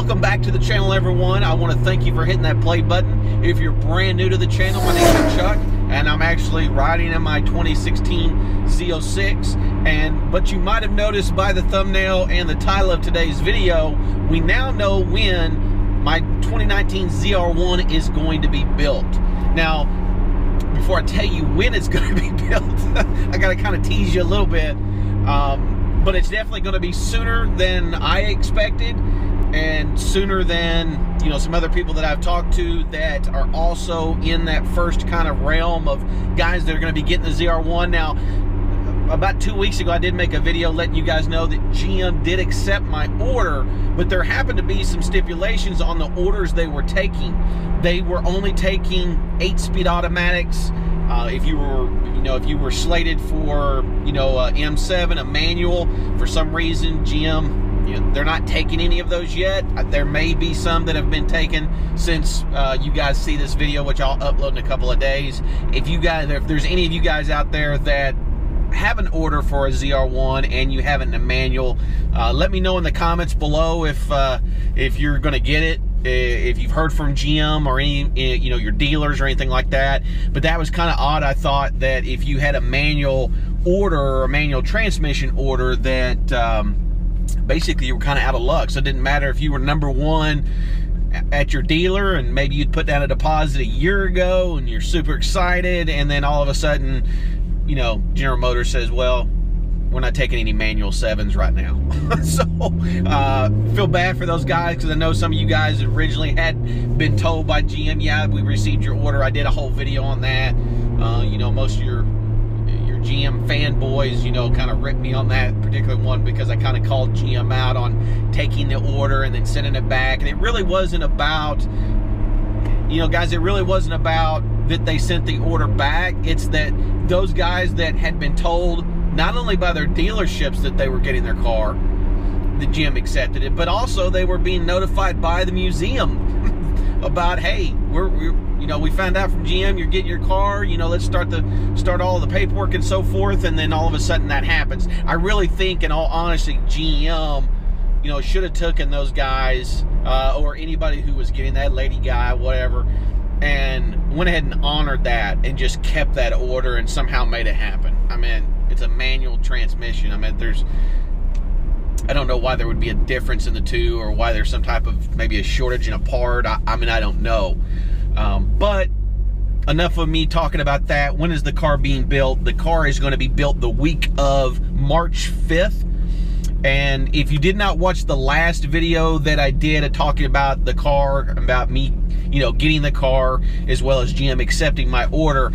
Welcome back to the channel, everyone. I want to thank you for hitting that play button. If you're brand new to the channel, my name is Chuck, and I'm actually riding in my 2016 Z06. But you might have noticed by the thumbnail and the title of today's video, we now know when my 2019 ZR1 is going to be built. Now, before I tell you when it's going to be built, I got to kind of tease you a little bit. But it's definitely going to be sooner than I expected, and sooner than, you know, some other people that I've talked to that are also in that first kind of realm of guys that are going to be getting the ZR1. Now, about 2 weeks ago, I did make a video letting you guys know that GM did accept my order, but there happened to be some stipulations on the orders they were taking. They were only taking 8-speed automatics. If you were slated for, M7, a manual, for some reason, GM, they're not taking any of those yet. There may be some that have been taken since you guys see this video, which I'll upload in a couple of days. If there's any of you guys out there that have an order for a ZR1 and you haven't a manual, let me know in the comments below if you're going to get it. If you've heard from GM or any, your dealers or anything like that. But that was kind of odd. I thought that if you had a manual order or a manual transmission order, that basically you were kind of out of luck. So it didn't matter if you were #1 at your dealer and maybe you'd put down a deposit a year ago and you're super excited, and then all of a sudden, General Motors says, well, we're not taking any manual 7s right now. So, feel bad for those guys, because I know some of you guys originally had been told by GM, yeah, we received your order. I did a whole video on that. Most of your GM fanboys, kind of ripped me on that particular one because I kind of called GM out on taking the order and then sending it back. And it really wasn't about, guys, it really wasn't about that they sent the order back. It's that those guys that had been told, not only by their dealerships that they were getting their car, the GM accepted it, but also they were being notified by the museum about, hey, we found out from GM you're getting your car, let's start all of the paperwork and so forth, and then all of a sudden that happens. I really think, in all honesty, GM, should have taken those guys, or anybody who was getting that, lady guy, whatever, and went ahead and honored that and just kept that order and somehow made it happen. I mean, it's a manual transmission. I mean, I don't know why there would be a difference in the two, or why there's some type of maybe a shortage in a part. I mean, I don't know. But enough of me talking about that. When is the car being built? The car is going to be built the week of March 5th. And if you did not watch the last video that I did talking about the car, about me, getting the car, as well as GM accepting my order,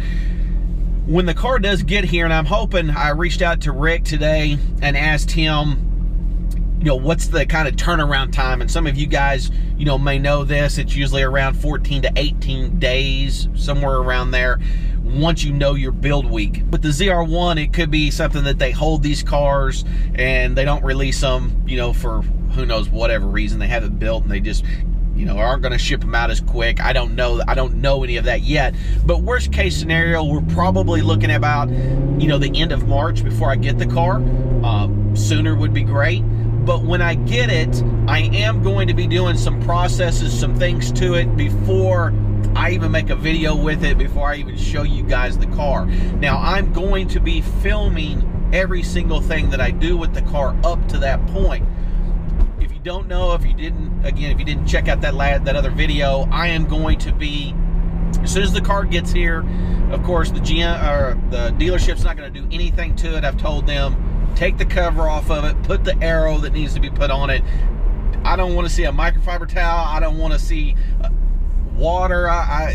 when the car does get here, and I'm hoping, I reached out to Rick today and asked him, what's the kind of turnaround time? And some of you guys, may know this. It's usually around 14 to 18 days, somewhere around there, once you know your build week. With the ZR1, it could be something that they hold these cars and they don't release them, for who knows whatever reason. They have it built and they just, aren't going to ship them out as quick. I don't know any of that yet. But worst case scenario, we're probably looking at about, the end of March before I get the car. Sooner would be great. But when I get it, I am going to be doing some processes, some things to it before I even make a video with it, before I even show you guys the car. Now, I'm going to be filming every single thing that I do with the car up to that point. If you don't know, if you didn't check out that other video, I am going to be, as soon as the car gets here, of course, the dealership's not going to do anything to it. I've told them, take the cover off of it, put the arrow that needs to be put on it. I don't want to see a microfiber towel. I don't want to see water.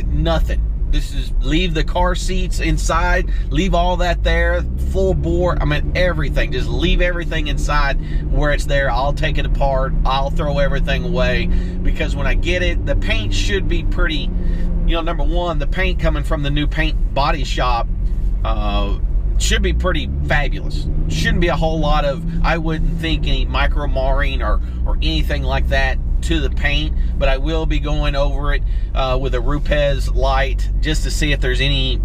Nothing. This is, leave the car seats inside, leave all that there, full bore. I mean, everything. Just leave everything inside where it's there. I'll take it apart. I'll throw everything away, because when I get it, the paint should be pretty, #1, the paint coming from the new paint body shop should be pretty fabulous. Shouldn't be a whole lot of, I wouldn't think, any micro marring or anything like that to the paint, but I will be going over it with a Rupes light just to see if there's any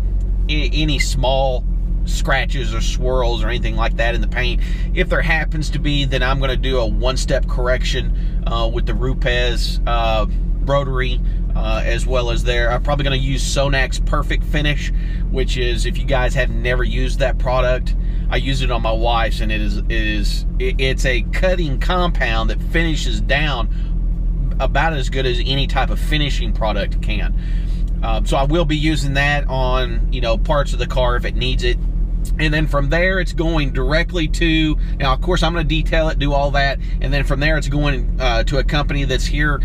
small scratches or swirls or anything like that in the paint. If there happens to be, then I'm going to do a one-step correction with the Rupes rotary, as well as there. I'm probably going to use Sonak's Perfect Finish, which is, if you guys have never used that product, I use it on my wife's, and it's a cutting compound that finishes down about as good as any type of finishing product can. So I will be using that on, you know, parts of the car if it needs it. And then from there, it's going directly to, now of course I'm going to detail it, do all that, and then from there it's going to a company that's here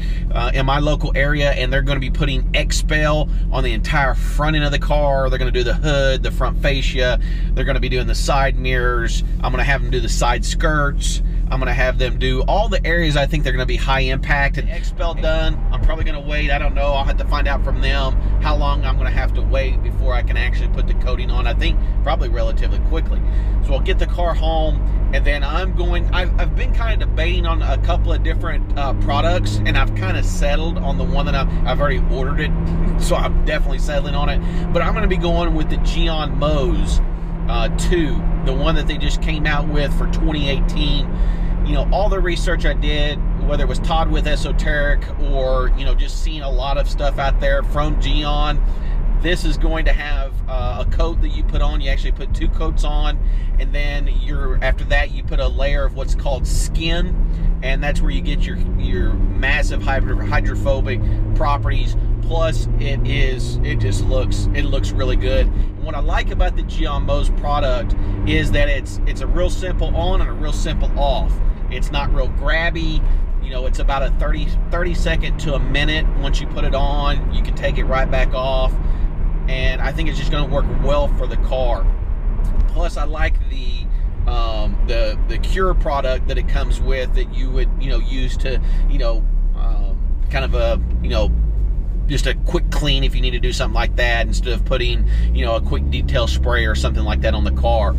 in my local area, and they're going to be putting Expel on the entire front end of the car. They're going to do the hood, the front fascia, they're going to be doing the side mirrors, I'm going to have them do the side skirts, I'm going to have them do all the areas I think they're going to be high impact. And Expel done, I'm probably going to wait, I don't know, I'll have to find out from them how long I'm going to have to wait before I can actually put the coating on. I think probably relatively quickly. So I'll get the car home, and then I've been kind of debating on a couple of different products, and I've kind of settled on the one that I've already ordered it, so I'm definitely settling on it. But I'm going to be going with the GoPro Gear 2, the one that they just came out with for 2018. You know, all the research I did, whether it was Todd with Esoteric or, you know, just seeing a lot of stuff out there from GoPro, this is going to have a coat that you put on. You actually put 2 coats on, and then after that you put a layer of what's called skin, and that's where you get your massive hydrophobic properties. Plus it looks really good. And what I like about the GoPro product is that it's a real simple on and a real simple off. It's not real grabby. You know, it's about a 30 second to a minute. Once you put it on, you can take it right back off, and I think it's just going to work well for the car. Plus, I like the Cure product that it comes with, that you would, you know, use to, you know, kind of a, you know, just a quick clean if you need to do something like that, instead of putting, you know, a quick detail spray or something like that on the car.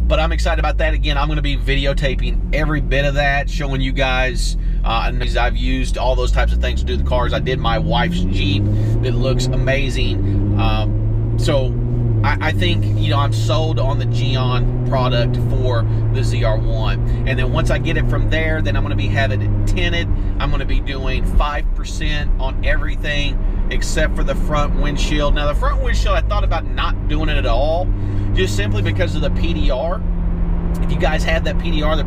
But I'm excited about that. Again, I'm going to be videotaping every bit of that, showing you guys. And I've used all those types of things to do the cars. I did my wife's Jeep that looks amazing. So I think, you know, I'm sold on the GoPro product for the ZR1. And then once I get it from there, then I'm going to be having it tinted. I'm going to be doing 5% on everything except for the front windshield. Now, the front windshield, I thought about not doing it at all, just simply because of the PDR. If you guys have that PDR, the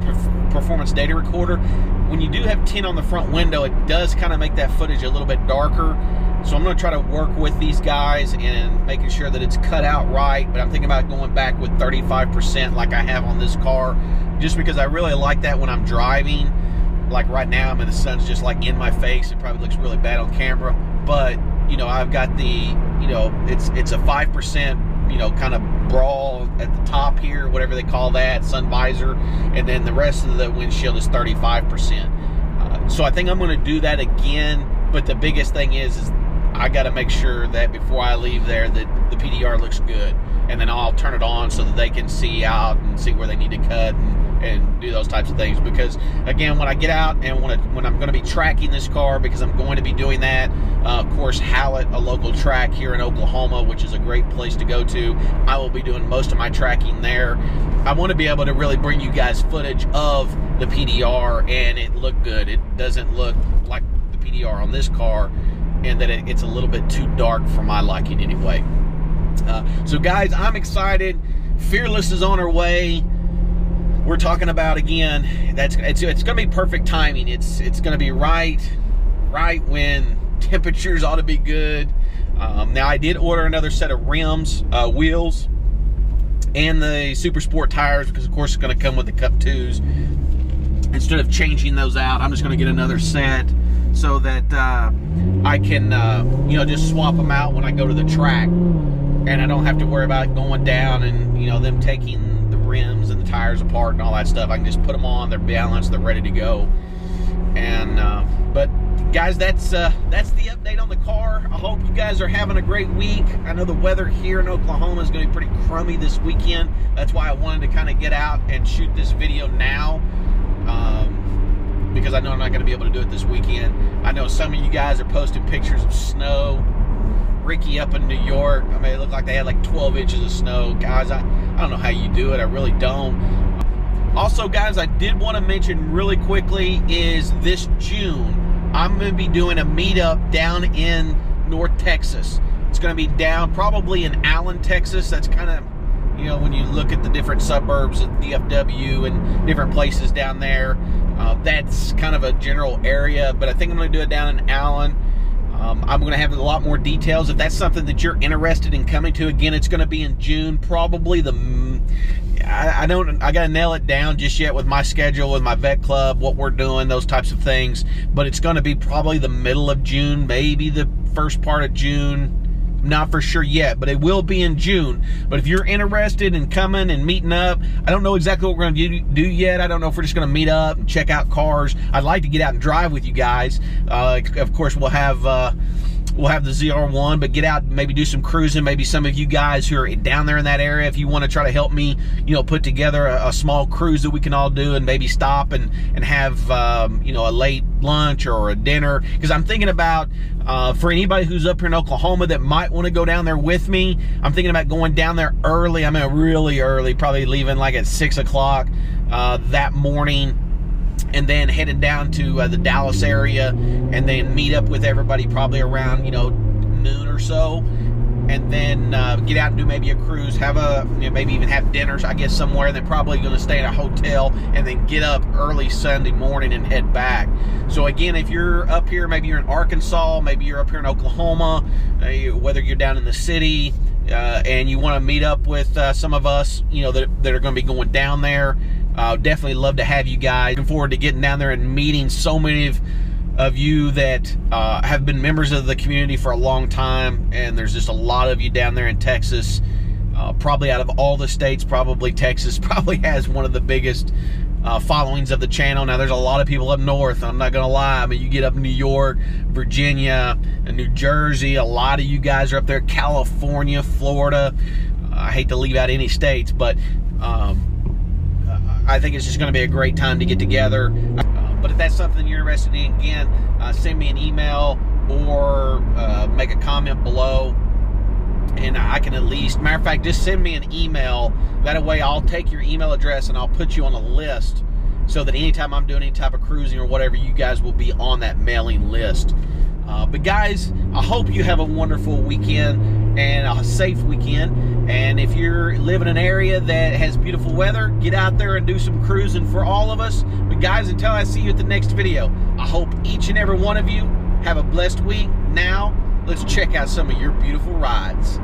performance data recorder, when you do have tint on the front window, it does kind of make that footage a little bit darker. So I'm going to try to work with these guys and making sure that it's cut out right. But I'm thinking about going back with 35% like I have on this car, just because I really like that when I'm driving. Like right now, I mean, the sun's just like in my face. It probably looks really bad on camera, but you know, I've got the, you know, it's a 5%, you know, kind of brawl at the top here, whatever they call that, sun visor, and then the rest of the windshield is 35%. So I think I'm going to do that again. But the biggest thing is I got to make sure that before I leave there that the PDR looks good, and then I'll turn it on so that they can see out and see where they need to cut and do those types of things. Because again, when I get out and when I'm going to be tracking this car, because I'm going to be doing that, of course, Hallett, a local track here in Oklahoma, which is a great place to go to, I will be doing most of my tracking there. I want to be able to really bring you guys footage of the PDR and it look good. It doesn't look like the PDR on this car, and that it's a little bit too dark for my liking anyway. So guys, I'm excited. Fearless is on her way. We're talking about, again, it's going to be perfect timing. It's going to be right when temperatures ought to be good. Now I did order another set of rims, wheels, and the Super Sport tires, because of course it's going to come with the Cup 2s. Instead of changing those out, I'm just going to get another set so that I can you know, just swap them out when I go to the track, and I don't have to worry about going down and, you know, them taking the rims and the tires apart and all that stuff. I can just put them on, they're balanced, they're ready to go. And but guys, that's the update on the car. I hope you guys are having a great week. I know the weather here in Oklahoma is going to be pretty crummy this weekend. That's why I wanted to kind of get out and shoot this video now, because I know I'm not going to be able to do it this weekend. I know some of you guys are posting pictures of snow. Ricky up in New York. I mean, it looked like they had like 12 inches of snow. Guys, I don't know how you do it. I really don't. Also, guys, I did want to mention really quickly is this June, I'm going to be doing a meetup down in North Texas. It's going to be down probably in Allen, Texas. That's kind of, you know, when you look at the different suburbs of DFW and different places down there, that's kind of a general area, but I think I'm going to do it down in Allen. I'm going to have a lot more details. If that's something that you're interested in coming to, again, it's going to be in June, probably I got to nail it down just yet with my schedule, with my vet club, what we're doing, those types of things, but it's going to be probably the middle of June, maybe the first part of June. Not for sure yet, but it will be in June. But if you're interested in coming and meeting up, I don't know exactly what we're going to do yet. I don't know if we're just going to meet up and check out cars. I'd like to get out and drive with you guys. Of course, we'll have the ZR1, but get out and maybe do some cruising. Maybe some of you guys who are down there in that area, if you want to try to help me, you know, put together a small cruise that we can all do and maybe stop and have, you know, a late lunch or a dinner. Because I'm thinking about, for anybody who's up here in Oklahoma that might want to go down there with me, I'm thinking about going down there early. I mean, really early, probably leaving like at 6 o'clock that morning, and then headed down to the Dallas area, and then meet up with everybody probably around, you know, noon or so, and then get out and do maybe a cruise, have a, you know, maybe even have dinners, I guess, somewhere, and then probably going to stay in a hotel, and then get up early Sunday morning and head back. So again, if you're up here, maybe you're in Arkansas, maybe you're up here in Oklahoma, whether you're down in the city, and you want to meet up with some of us, you know, that are going to be going down there, definitely love to have you guys. Looking forward to getting down there and meeting so many of you that have been members of the community for a long time, and there's just a lot of you down there in Texas. Probably out of all the states, probably Texas probably has one of the biggest followings of the channel. Now, there's a lot of people up north, I'm not gonna lie. I mean, you get up in New York, Virginia, and New Jersey, a lot of you guys are up there, California, Florida. I hate to leave out any states, but I think it's just going to be a great time to get together. But if that's something you're interested in, again, send me an email or make a comment below, and I can at least, matter of fact, just send me an email. That way I'll take your email address and I'll put you on a list so that anytime I'm doing any type of cruising or whatever, you guys will be on that mailing list. But guys, I hope you have a wonderful weekend and a safe weekend. And if you're living in an area that has beautiful weather, get out there and do some cruising for all of us. But guys, until I see you at the next video, I hope each and every one of you have a blessed week. Now, let's check out some of your beautiful rides.